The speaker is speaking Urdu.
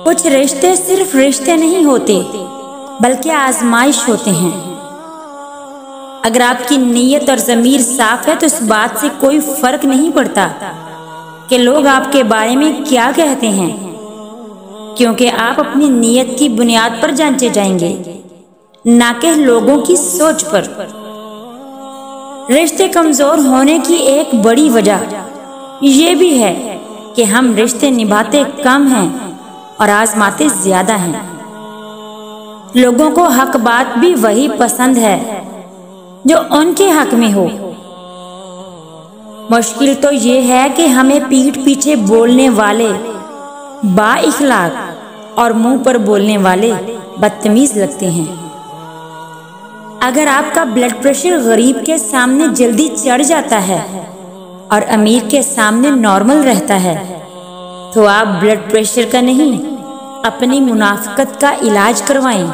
کچھ رشتے صرف رشتے نہیں ہوتے بلکہ آزمائش ہوتے ہیں۔ اگر آپ کی نیت اور ضمیر صاف ہے تو اس بات سے کوئی فرق نہیں پڑتا کہ لوگ آپ کے بارے میں کیا کہتے ہیں، کیونکہ آپ اپنی نیت کی بنیاد پر جانچے جائیں گے، نہ کہ لوگوں کی سوچ پر۔ رشتے کمزور ہونے کی ایک بڑی وجہ یہ بھی ہے کہ ہم رشتے نبھاتے کم ہیں اور آزماتے زیادہ ہیں۔ لوگوں کو حق بات بھی وہی پسند ہے جو ان کے حق میں ہو۔ مشکل تو یہ ہے کہ ہمیں پیٹھ پیچھے بولنے والے با اخلاق اور منہ پر بولنے والے بدتمیز لگتے ہیں۔ اگر آپ کا بلڈ پریشر غریب کے سامنے جلدی چڑھ جاتا ہے اور امیر کے سامنے نارمل رہتا ہے تو آپ بلڈ پریشر کا نہیں، اپنی منافقت کا علاج کروائیں۔